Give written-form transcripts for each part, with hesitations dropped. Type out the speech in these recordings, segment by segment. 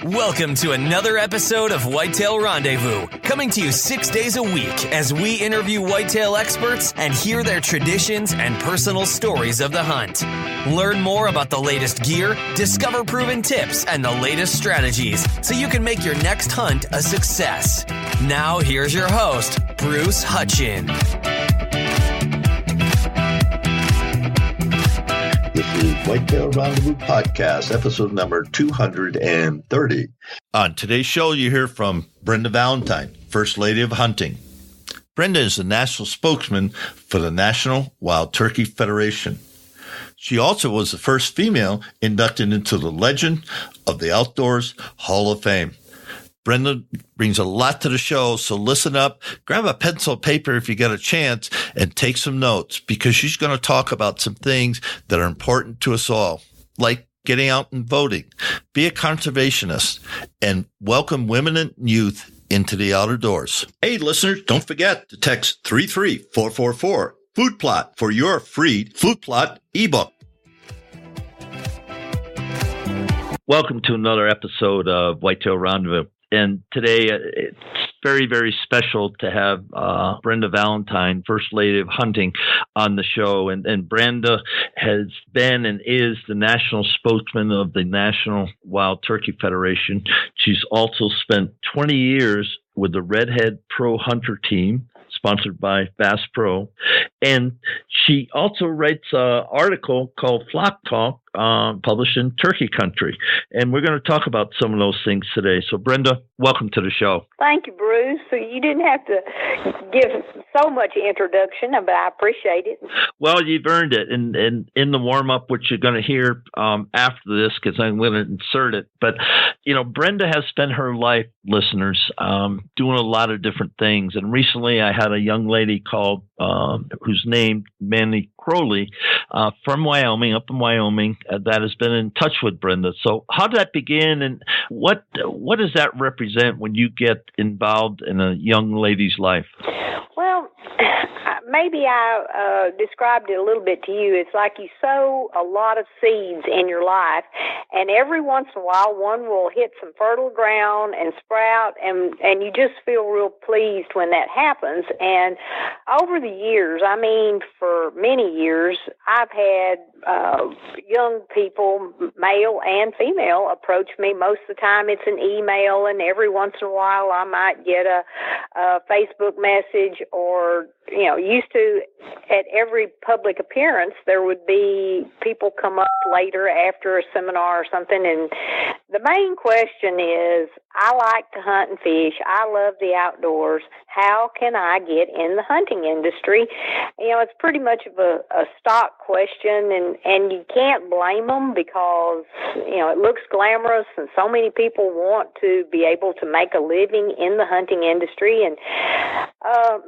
Welcome to another episode of Whitetail Rendezvous, coming to you 6 days a week as we interview whitetail experts and hear their traditions and personal stories of the hunt. Learn more about the latest gear, discover proven tips, and the latest strategies so you can make your next hunt a success. Now, here's your host, Bruce Hutchin. This is Whitetail Rendezvous Podcast, episode number 230. On today's show, you hear from Brenda Valentine, First Lady of Hunting. Brenda is the national spokesman for the National Wild Turkey Federation. She also was the first female inducted into the Legend of the Outdoors Hall of Fame. Brenda brings a lot to the show, so listen up, grab a pencil and paper if you get a chance, and take some notes, because she's going to talk about some things that are important to us all, like getting out and voting, be a conservationist, and welcome women and youth into the outdoors. Hey, listeners, don't forget to text 33444 Food Plot for your free Food Plot ebook. Welcome to another episode of Whitetail Rendezvous. And today it's very, very special to have Brenda Valentine, First Lady of Hunting, on the show. And Brenda has been and is the national spokesman of the National Wild Turkey Federation. She's also spent 20 years with the Redhead Pro Hunter team, sponsored by Bass Pro. And she also writes an article called Flock Talk, published in Turkey Country. And we're going to talk about some of those things today. So, Brenda, welcome to the show. Thank you, Bruce. So you didn't have to give so much introduction, but I appreciate it. Well, you've earned it. And in the warm-up, which you're going to hear after this, because I'm going to insert it. But, you know, Brenda has spent her life, listeners, doing a lot of different things. And recently I had a young lady called, who's named Manny Crowley, from Wyoming, up in Wyoming, that has been in touch with Brenda. So how did that begin, and what does that represent when you get involved in a young lady's life? Well, maybe I described it a little bit to you. It's like you sow a lot of seeds in your life, and every once in a while one will hit some fertile ground and sprout, and you just feel real pleased when that happens. And over the years, I mean for many years, I've had young people, male and female, approach me. Most of the time it's an email, and every once in a while I might get a Facebook message, or, you know, used to at every public appearance there would be people come up later after a seminar or something, and the main question is, I like to hunt and fish. I love the outdoors. How can I get in the hunting industry? You know, it's pretty much of a stock question, and you can't blame them, because, you know, it looks glamorous, and so many people want to be able to make a living in the hunting industry. And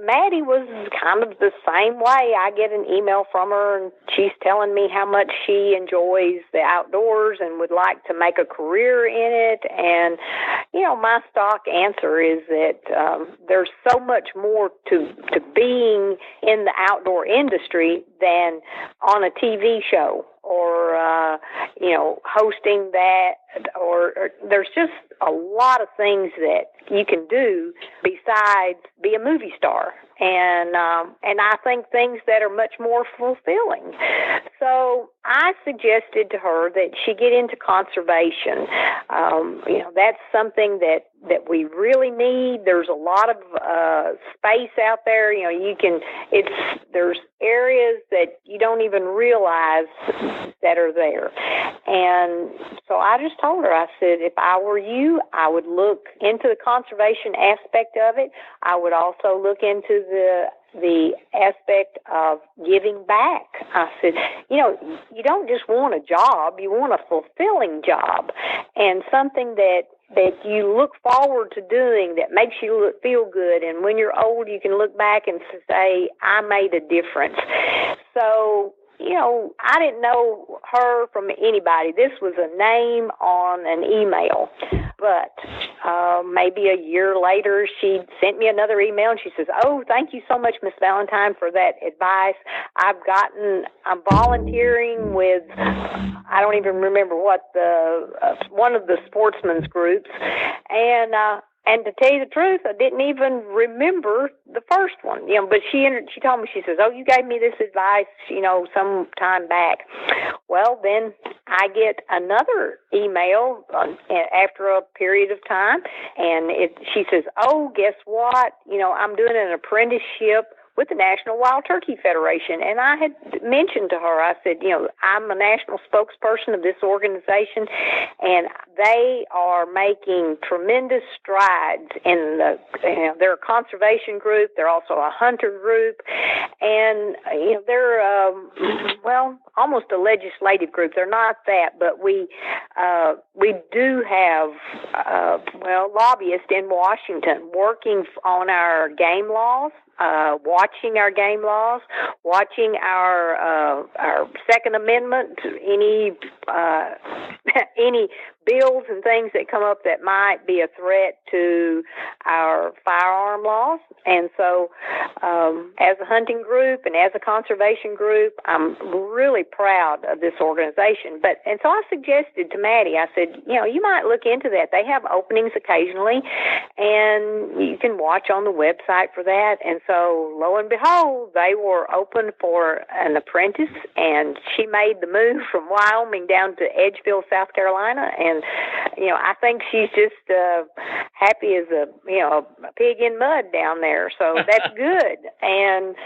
Maddie was kind of the same way. I get an email from her, and she's telling me how much she enjoys the outdoors and would like to make a career in it. And, you know, my stock answer is that there's so much more to being in the outdoor industry than on a TV show, or, you know, hosting that, or there's just a lot of things that you can do besides be a movie star. And I think things that are much more fulfilling. So I suggested to her that she get into conservation. You know, that's something that we really need. There's a lot of space out there. You know, there's areas that you don't even realize that are there. And so I just told her, I said, if I were you, I would look into the conservation aspect of it. I would also look into the aspect of giving back. I said, you know, you don't just want a job, you want a fulfilling job, and something that you look forward to doing, that makes you feel good. And when you're old, you can look back and say, I made a difference. So, you know, I didn't know her from anybody. This was a name on an email. But maybe a year later, she sent me another email, and she says, "Oh, thank you so much, Miss Valentine, for that advice. I'm volunteering with, I don't even remember what one of the sportsmen's groups, and to tell you the truth, I didn't even remember the first one. But she told me, she says, "Oh, you gave me this advice, some time back." Well, then I get another email after a period of time, and she says, "Oh, guess what? I'm doing an apprenticeship with the National Wild Turkey Federation." And I had mentioned to her, I said, I'm a national spokesperson of this organization, and they are making tremendous strides in they're a conservation group. They're also a hunter group, and they're almost a legislative group. They're not that, but we do have lobbyists in Washington working on our game laws. Watching our game laws, watching our Second Amendment, any bills and things that come up that might be a threat to our firearm laws. And so as a hunting group and as a conservation group, I'm really proud of this organization. And so I suggested to Maddie, I said, you might look into that. They have openings occasionally, and you can watch on the website for that. And so lo and behold, they were open for an apprentice, and she made the move from Wyoming down to Edgeville, South Carolina. And, I think she's just happy as a pig in mud down there. So that's good. And,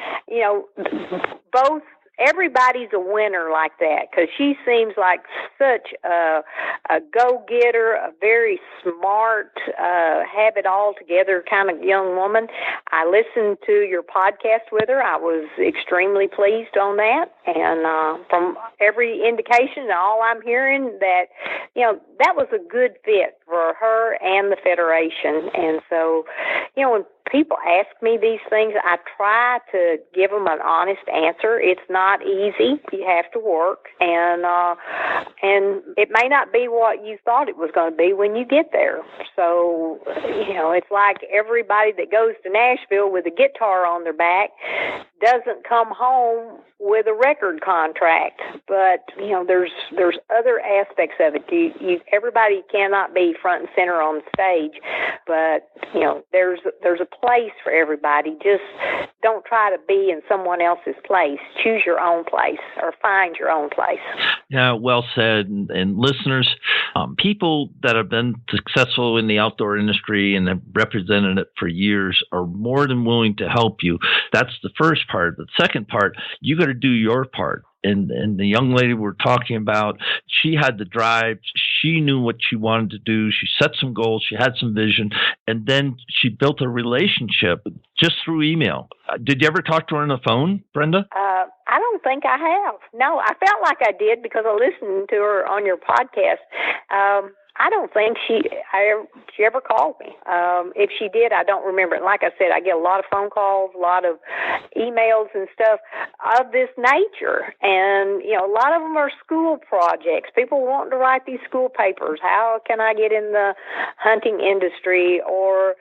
everybody's a winner like that, because she seems like such a go-getter, a very smart, have it all together kind of young woman. I listened to your podcast with her. I was extremely pleased on that. And from every indication, all I'm hearing, that, that was a good fit for her and the Federation. And so, when people ask me these things, I try to give them an honest answer. It's not easy. You have to work, and it may not be what you thought it was going to be when you get there. So, it's like everybody that goes to Nashville with a guitar on their back doesn't come home with a record contract. But, there's other aspects of it. Everybody cannot be front and center on stage, but, there's a place for everybody. Just don't try to be in someone else's place. Choose your own place, or find your own place. Yeah, well said. And listeners, people that have been successful in the outdoor industry and have represented it for years are more than willing to help you. That's the first part. The second part, you got to do your part. And the young lady we're talking about, she had the drive. She knew what she wanted to do. She set some goals. She had some vision. And then she built a relationship just through email. Did you ever talk to her on the phone, Brenda? I don't think I have. No, I felt like I did because I listened to her on your podcast. I don't think she ever called me. If she did, I don't remember. And like I said, I get a lot of phone calls, a lot of emails and stuff of this nature. And, a lot of them are school projects. People wanting to write these school papers. How can I get in the hunting industry? Or,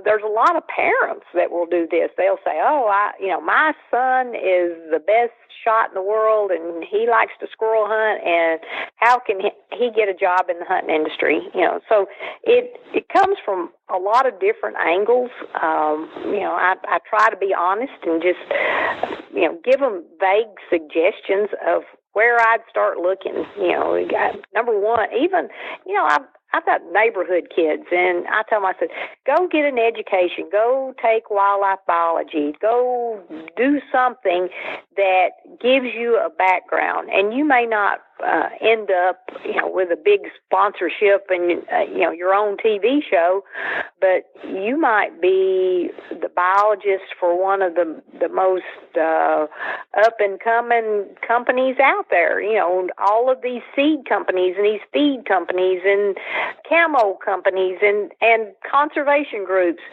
there's a lot of parents that will do this. They'll say, my son is the best shot in the world, and he likes to squirrel hunt, and how can he get a job in the hunting industry? So it comes from a lot of different angles. I try to be honest and just give them vague suggestions of where I'd start looking. Number one, even I've got neighborhood kids, and I tell them, I said, go get an education, go take wildlife biology, go do something that gives you a background. And you may not end up, with a big sponsorship and, your own TV show, but you might be the biologist for one of the most up-and-coming companies out there. All of these seed companies and these feed companies and camo companies and conservation groups,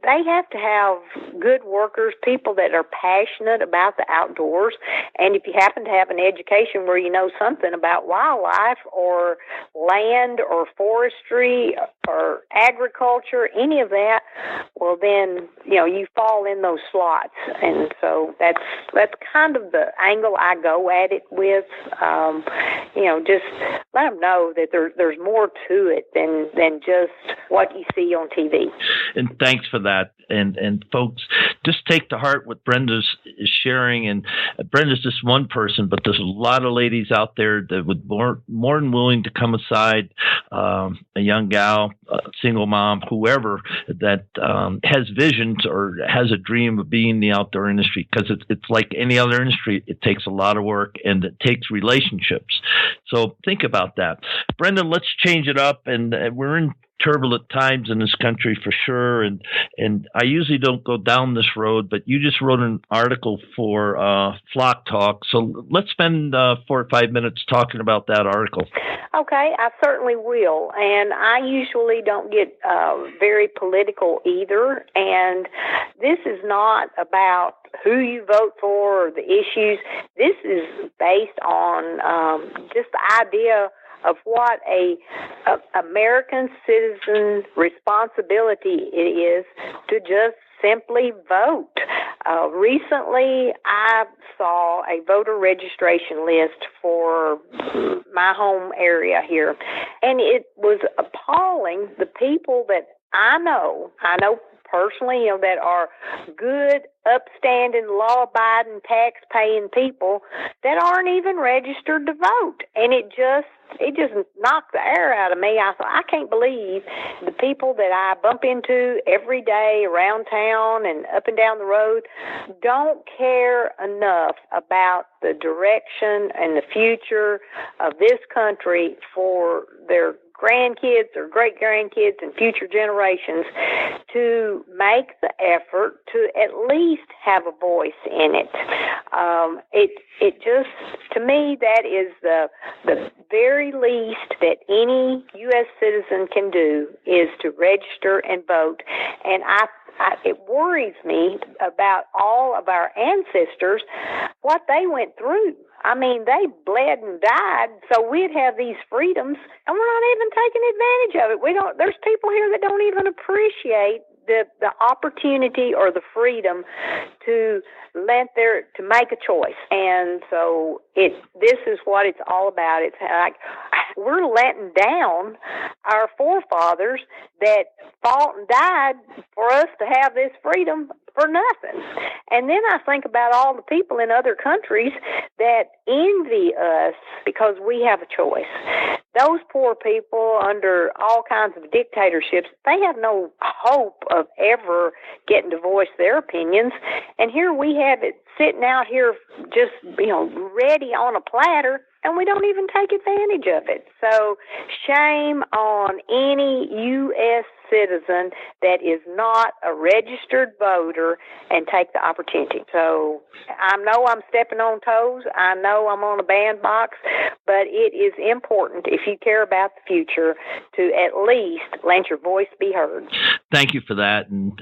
they have to have good workers, people that are passionate about the outdoors. And if you happen to have an education where you know something about wildlife or land or forestry or agriculture, any of that, well, then, you fall in those slots. And so that's kind of the angle I go at it with. Just let them know that there's more to it than just what you see on TV. And thanks for that. And folks, just take to heart what Brenda's sharing. And Brenda's just one person, but there's a lot of ladies out there that would more than willing to come aside, a young gal, a single mom, whoever that has visions or has a dream of being in the outdoor industry, because it's like any other industry. It takes a lot of work and it takes relationships. So think about that. Brenda, let's change it up. And we're in turbulent times in this country for sure, and I usually don't go down this road, but you just wrote an article for Flock Talk, so let's spend 4 or 5 minutes talking about that article. Okay, I certainly will, and I usually don't get very political either, and this is not about who you vote for or the issues. This is based on just the idea of what a American citizen responsibility it is to just simply vote. Recently, I saw a voter registration list for my home area here, and it was appalling. The people that I know personally, that are good, upstanding, law-abiding, tax-paying people that aren't even registered to vote. And it just knocked the air out of me. I thought, I can't believe the people that I bump into every day around town and up and down the road don't care enough about the direction and the future of this country for their grandkids or great-grandkids and future generations to make the effort to at least have a voice in it. It just, to me, that is the very least that any U.S. citizen can do is to register and vote. And it worries me about all of our ancestors, what they went through. I mean, they bled and died so we'd have these freedoms, and we're not even taking advantage of it. There's people here that don't even appreciate the opportunity or the freedom to make a choice. And so this is what it's all about. It's like we're letting down our forefathers that fought and died for us to have this freedom for nothing. And then I think about all the people in other countries that envy us because we have a choice. Those poor people under all kinds of dictatorships, they have no hope of ever getting to voice their opinions. And here we have it sitting out here just, ready on a platter, and we don't even take advantage of it. So shame on any U.S. citizen that is not a registered voter and take the opportunity. So I know I'm stepping on toes. I know I'm on a bandbox, but it is important, if you care about the future, to at least let your voice be heard. Thank you for that. And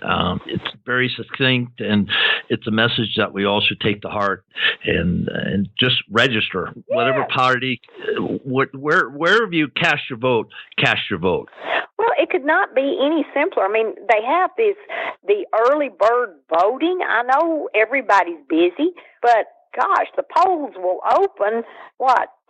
it's very succinct, and it's a message that we all should take to heart and just register. Yeah. Whatever party, wherever you cast your vote, cast your vote. Well, it could not be any simpler. I mean, they have the early bird voting. I know everybody's busy, but gosh, the polls will open,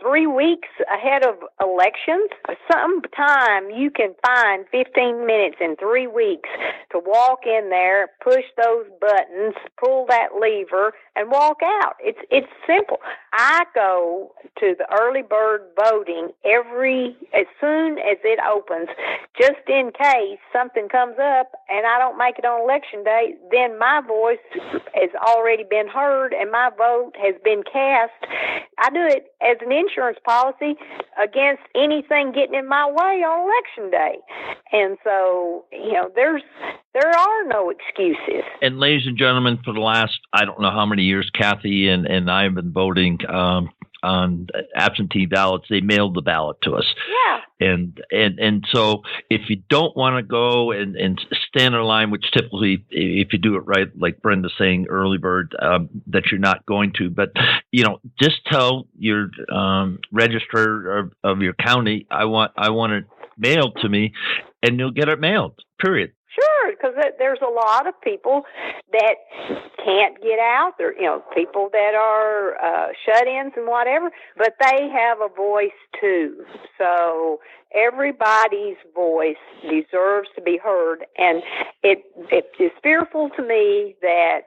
3 weeks ahead of elections? Sometime you can find 15 minutes in 3 weeks to walk in there, push those buttons, pull that lever, and walk out. It's simple. I go to the early bird voting as soon as it opens, just in case something comes up and I don't make it on election day, then my voice has already been heard and my vote has been cast. I do it as an insurance policy against anything getting in my way on election day. And so, there are no excuses. And ladies and gentlemen, for the last, I don't know how many years, Kathy and I have been voting. absentee ballots. They mailed the ballot to us. Yeah. And so if you don't want to go and stand in line, which typically, if you do it right, like Brenda's saying, early bird, that you're not going to, but just tell your registrar of your county, I want it mailed to me, and you'll get it mailed. Period. Sure, because there's a lot of people that can't get out. There, people that are shut-ins and whatever, but they have a voice too. So everybody's voice deserves to be heard, and it is fearful to me that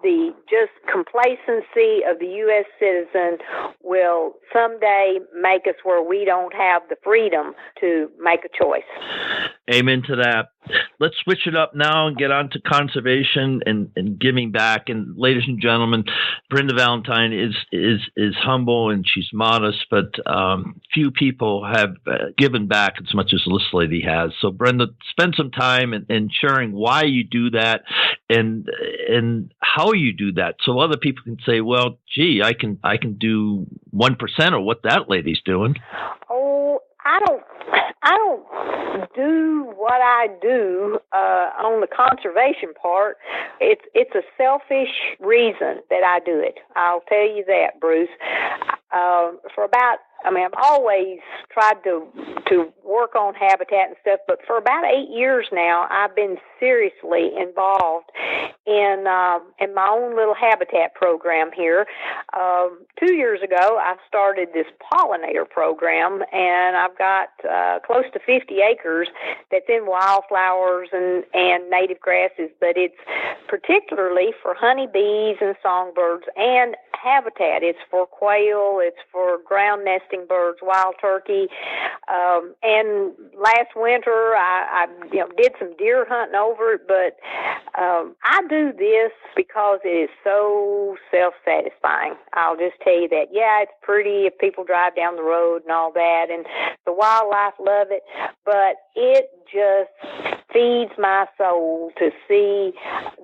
the just complacency of the U.S. citizen will someday make us where we don't have the freedom to make a choice. Amen to that. Let's switch it up now and get on to conservation and giving back. And ladies and gentlemen, Brenda Valentine is humble and she's modest, but few people have given back as much as this lady has. So Brenda, spend some time in sharing why you do that and how you do that, so other people can say, well, gee, I can do 1% of what that lady's doing. Oh, I don't do what I do on the conservation part. It's a selfish reason that I do it. I'll tell you that, Bruce. I've always tried to work on habitat and stuff, but for about 8 years now, I've been seriously involved in my own little habitat program here. 2 years ago, I started this pollinator program, and I've got close to 50 acres that's in wildflowers and native grasses, but it's particularly for honeybees and songbirds and habitat. It's for quail, it's for ground nesting birds, wild turkey, and last winter I did some deer hunting over it, but I do this because it is so self-satisfying. I'll just tell you that. Yeah, it's pretty if people drive down the road and all that, and the wildlife love it, but it just feeds my soul to see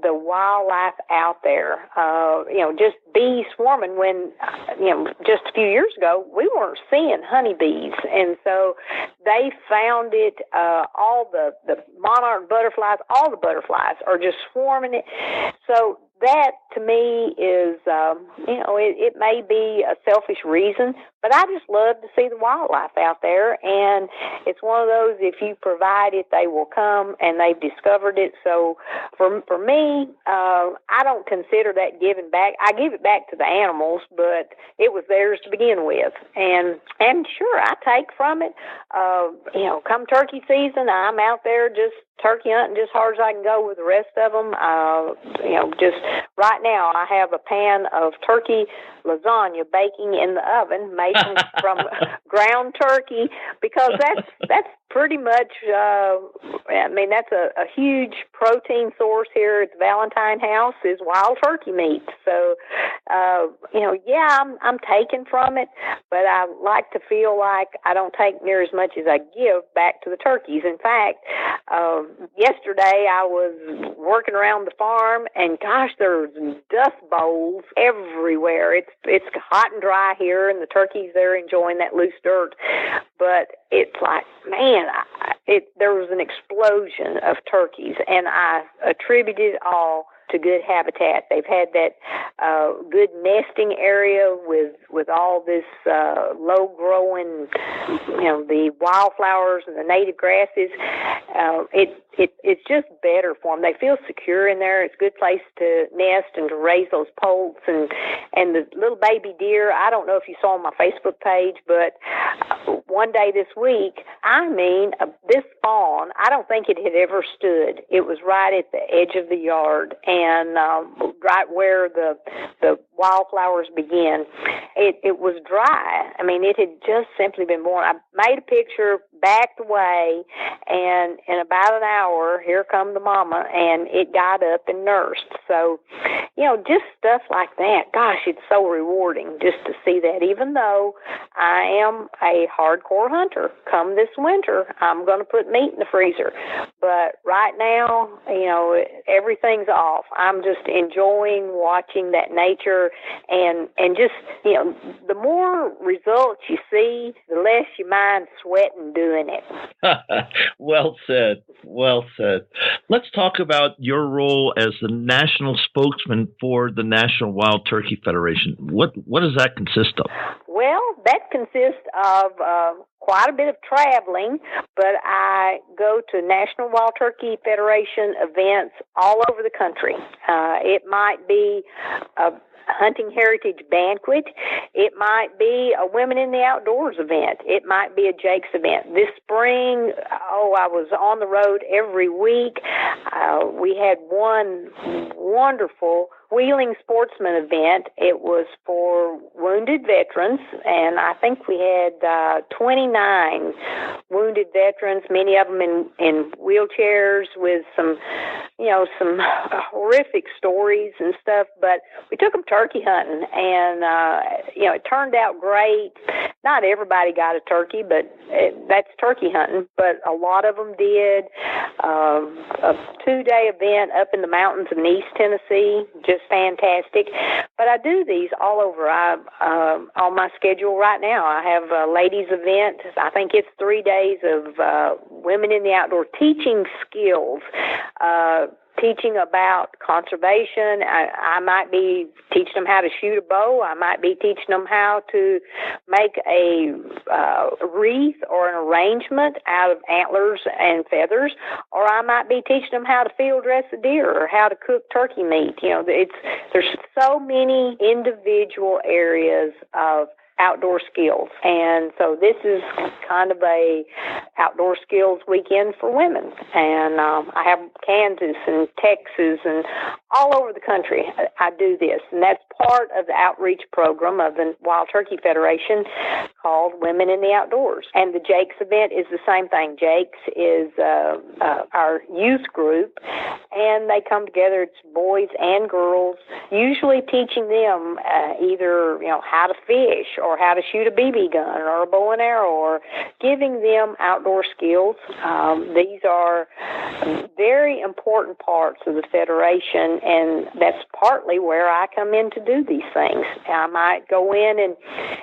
the wildlife out there. Just bees swarming when, just a few years ago, we weren't seeing honeybees. And so they found it, all the monarch butterflies, all the butterflies are just swarming it. So that, to me, is, it may be a selfish reason, but I just love to see the wildlife out there. And it's one of those, if you provide it, they will come, and they've discovered it. So for me, I don't consider that giving back. I give it back to the animals, but it was theirs to begin with. And sure, I take from it. Come turkey season, I'm out there just turkey hunting just hard as I can go with the rest of them. Just right now I have a pan of turkey lasagna baking in the oven, made from ground turkey, because that's pretty much, that's a huge protein source here at the Valentine house is wild turkey meat. So, I'm taking from it, but I like to feel like I don't take near as much as I give back to the turkeys. In fact, yesterday I was working around the farm, and gosh, there's dust bowls everywhere. It's hot and dry here, and the turkeys, they're enjoying that loose dirt. But it's like, man, there was an explosion of turkeys, and I attribute it all to good habitat. They've had that good nesting area with all this low-growing, the wildflowers and the native grasses. It's just better for them. They feel secure in there. It's a good place to nest and to raise those poults and the little baby deer. I don't know if you saw on my Facebook page, but one day this week, this fawn, I don't think it had ever stood. It was right at the edge of the yard and right where the wildflowers begin. It was dry. It had just simply been born. I made a picture backed away, and in about an hour, here come the mama, and it got up and nursed. So, just stuff like that. Gosh, it's so rewarding just to see that. Even though I am a hardcore hunter, come this winter, I'm going to put meat in the freezer. But right now, everything's off. I'm just enjoying watching that nature, and just, the more results you see, the less you mind sweating doing it. Well said. Well said. Let's talk about your role as the national spokesman for the National Wild Turkey Federation. What does that consist of? Well, that consists of quite a bit of traveling, but I go to National Wild Turkey Federation events all over the country. It might be a hunting heritage banquet. It might be a Women in the Outdoors event. It might be a Jake's event. This spring, I was on the road every week. We had one wonderful Wheeling Sportsman event. It was for wounded veterans, and I think we had 29 wounded veterans, many of them in wheelchairs with some horrific stories and stuff, but we took them turkey hunting, and it turned out great. Not everybody got a turkey, but that's turkey hunting, but a lot of them did. A 2-day event up in the mountains of East Tennessee, just fantastic. But I do these all over. On my schedule right now, I have a ladies' event. I think it's 3 days of women in the outdoor teaching skills, teaching about conservation. I might be teaching them how to shoot a bow. I might be teaching them how to make a wreath or an arrangement out of antlers and feathers, or I might be teaching them how to field dress a deer or how to cook turkey meat. There's so many individual areas of outdoor skills, and so this is kind of a outdoor skills weekend for women, and I have Kansas and Texas and all over the country. I do this, and that's part of the outreach program of the Wild Turkey Federation called Women in the Outdoors. And the Jake's event is the same thing. Jake's is our youth group, and they come together. It's boys and girls, usually teaching them either how to fish or how to shoot a BB gun or a bow and arrow, or giving them outdoor skills. These are very important parts of the Federation, and that's partly where I come in to do these things. I might go in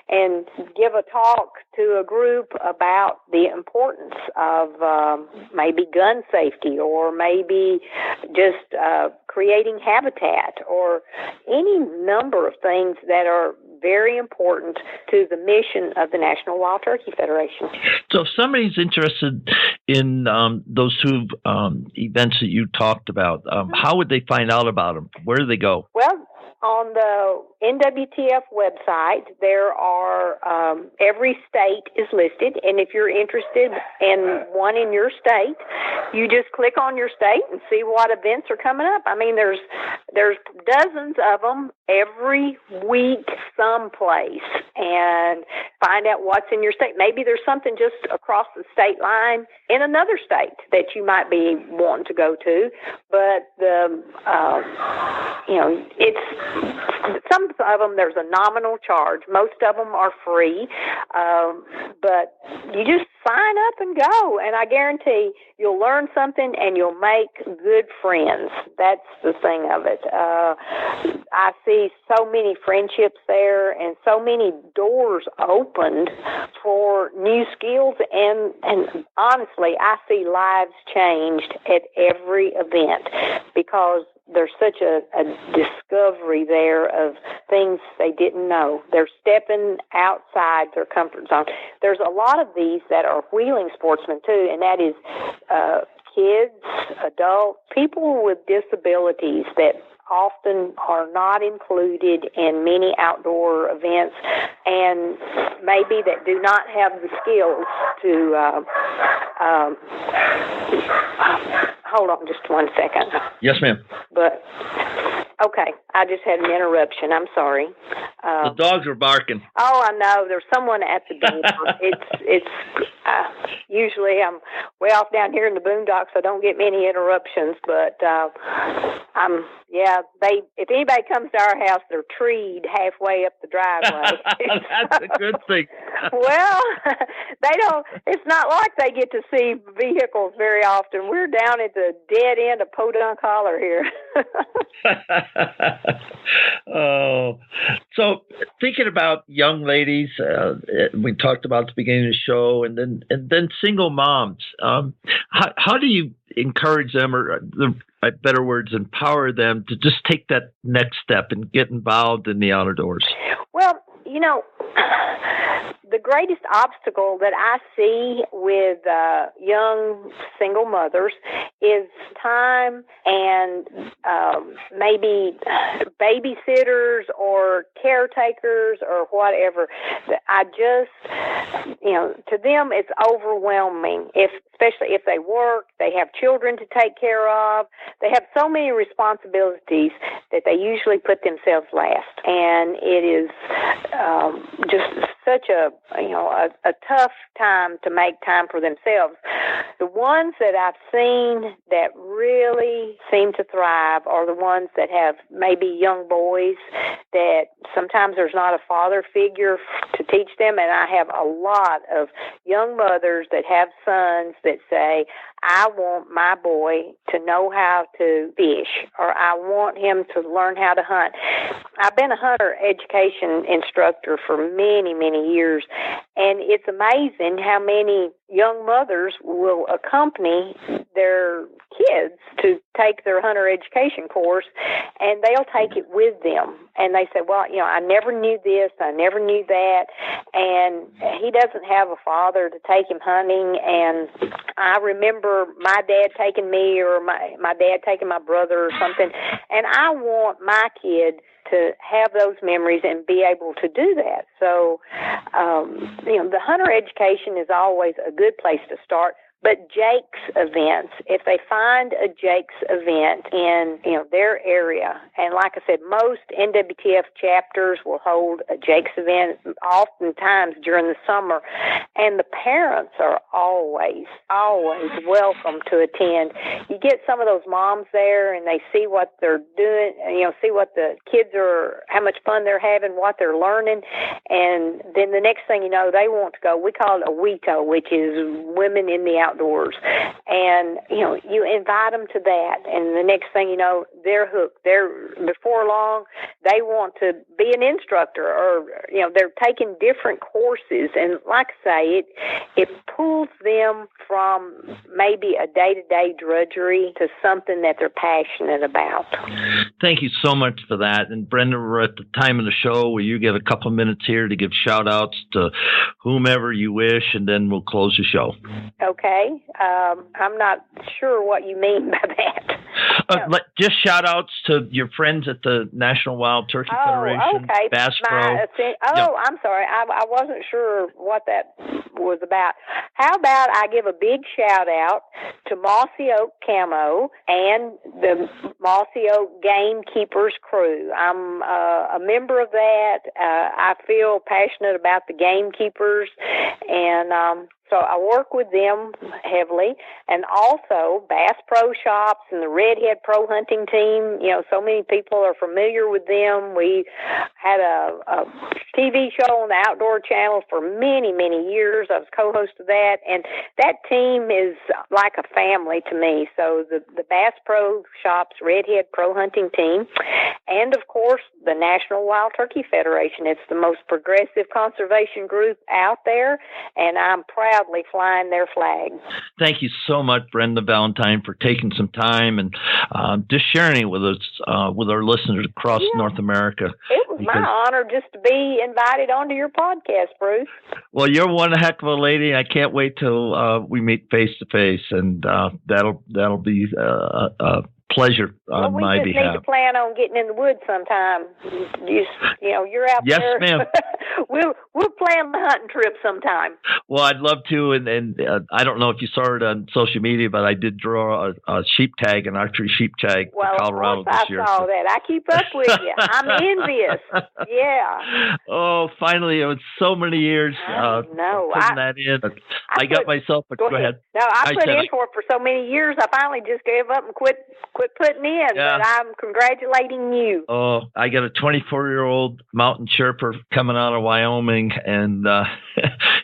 and give a talk to a group about the importance of maybe gun safety, or maybe just creating habitat, or any number of things that are very important to the mission of the National Wild Turkey Federation. So if somebody's interested in those two events that you talked about, how would they find out about them? Where do they go? Well, on the NWTF website, there are every state is listed, and if you're interested in one in your state, you just click on your state and see what events are coming up. I mean, there's dozens of them every week someplace, and find out what's in your state. Maybe there's something just across the state line in another state that you might be wanting to go to, but it's some of them, there's a nominal charge. Most of them are free, but you just sign up and go, and I guarantee you'll learn something and you'll make good friends. That's the thing of it. I see so many friendships there and so many doors opened for new skills, and honestly, I see lives changed at every event because there's such a discovery there of things they didn't know. They're stepping outside their comfort zone. There's a lot of these that are wheeling sportsmen too, and that is kids, adults, people with disabilities that often are not included in many outdoor events, and maybe that do not have the skills to hold on just 1 second. Yes, ma'am. But okay, I just had an interruption. I'm sorry. The dogs are barking. Oh, I know. There's someone at the door. It's usually I'm way off down here in the boondocks, so I don't get many interruptions. But if anybody comes to our house, they're treed halfway up the driveway. That's a good thing. Well, they don't. It's not like they get to see vehicles very often. We're down at the dead end of Podunk Holler here. Oh, so thinking about young ladies, we talked about at the beginning of the show, and then single moms. How do you encourage them, or better words, empower them to just take that next step and get involved in the outdoors? Well, the greatest obstacle that I see with young single mothers is time and maybe babysitters or caretakers or whatever. I just, to them it's overwhelming, especially if they work, they have children to take care of, they have so many responsibilities that they usually put themselves last. And it is just such a tough time to make time for themselves. The ones that I've seen that really seem to thrive are the ones that have maybe young boys that sometimes there's not a father figure to teach them. And I have a lot of young mothers that have sons that say, I want my boy to know how to fish, or I want him to learn how to hunt. I've been a hunter education instructor for many, many years, and it's amazing how many young mothers will accompany their kids to take their hunter education course, and they'll take it with them. And they say, well, I never knew this, I never knew that, and he doesn't have a father to take him hunting. And I remember my dad taking me, or my dad taking my brother or something, and I want my kid to have those memories and be able to do that. So, the hunter education is always a good place to start. But Jake's events, if they find a Jake's event in their area, and like I said, most NWTF chapters will hold a Jake's event oftentimes during the summer, and the parents are always welcome to attend. You get some of those moms there, and they see what they're doing, see what the kids are, how much fun they're having, what they're learning, and then the next thing you know, they want to go. We call it a WETO, which is Women in the Outdoors, and you invite them to that, and the next thing you know, they're hooked. Before long, they want to be an instructor, or they're taking different courses, and like I say, it pulls them from maybe a day-to-day drudgery to something that they're passionate about. Thank you so much for that. And Brenda, we're at the time of the show where you get a couple of minutes here to give shout-outs to whomever you wish, and then we'll close the show. Okay. I'm not sure what you mean by that. Just shout-outs to your friends at the National Wild Turkey Federation, okay. Bass Pro. I'm sorry. I wasn't sure what that was about. How about I give a big shout-out to Mossy Oak Camo and the Mossy Oak Gamekeepers crew. I'm a member of that. I feel passionate about the gamekeepers, and so I work with them heavily, and also Bass Pro Shops and the Redhead Pro Hunting Team. So many people are familiar with them. We had a TV show on the Outdoor Channel for many, many years. I was co-host of that, and that team is like a family to me. So the Bass Pro Shops, Redhead Pro Hunting Team, and of course the National Wild Turkey Federation. It's the most progressive conservation group out there, and I'm proud flying their flag. Thank you so much, Brenda Valentine, for taking some time and just sharing it with us, with our listeners across North America. It was my honor just to be invited onto your podcast, Bruce. Well, you're one heck of a lady. I can't wait till we meet face to face, and that'll be pleasure on my behalf. We just need to plan on getting in the woods sometime. You're out there. Yes, ma'am. We'll plan the hunting trip sometime. Well, I'd love to, and I don't know if you saw it on social media, but I did draw a sheep tag, an archery sheep tag for Colorado this year. I saw that. I keep up with you. I'm envious. Yeah. Oh, finally! It was so many years. I know. Putting that in. I got myself. Go ahead. No, I put in for it for so many years. I finally just gave up and quit putting in. Yeah. But I'm congratulating you. Oh, I got a 24-year-old mountain sherpa coming out of Wyoming, and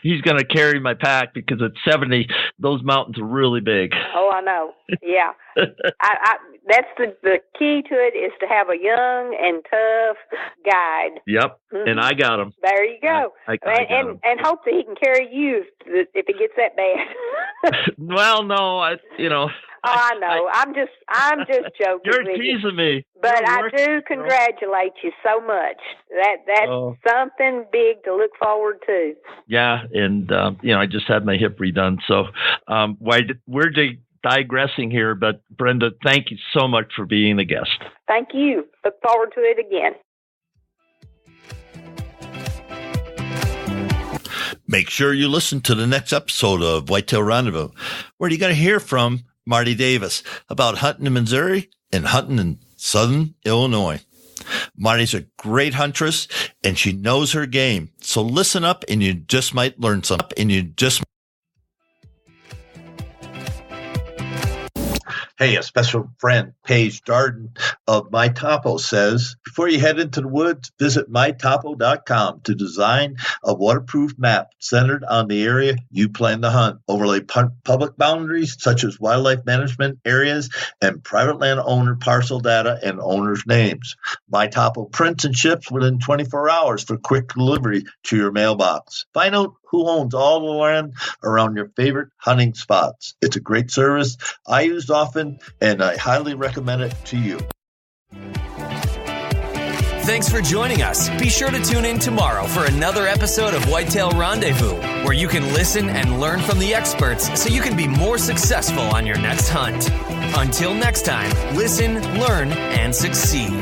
he's going to carry my pack because at 70, those mountains are really big. Oh, I know. Yeah. That's the key to it is to have a young and tough guide. Yep. Mm-hmm. And I got him. There you go. I got him. And hope that he can carry you if it gets that bad. Well, no, Oh, I know. I'm just joking. You're teasing me. But I do congratulate you so much. That's something big to look forward to. Yeah, and I just had my hip redone. So we're digressing here, but Brenda, thank you so much for being a guest. Thank you. Look forward to it again. Make sure you listen to the next episode of Whitetail Rendezvous, where you're going to hear from Marty Davis about hunting in Missouri and hunting in southern Illinois. Marty's a great huntress, and she knows her game. So listen up, and you just might learn something. Hey, a special friend, Paige Darden of My Topo says, before you head into the woods, visit mytopo.com to design a waterproof map centered on the area you plan to hunt. Overlay public boundaries such as wildlife management areas and private land owner parcel data and owners' names. My Topo prints and ships within 24 hours for quick delivery to your mailbox. Find out who owns all the land around your favorite hunting spots. It's a great service I use often, and I highly recommend it to you. Thanks for joining us. Be sure to tune in tomorrow for another episode of Whitetail Rendezvous, where you can listen and learn from the experts so you can be more successful on your next hunt. Until next time, listen, learn, and succeed.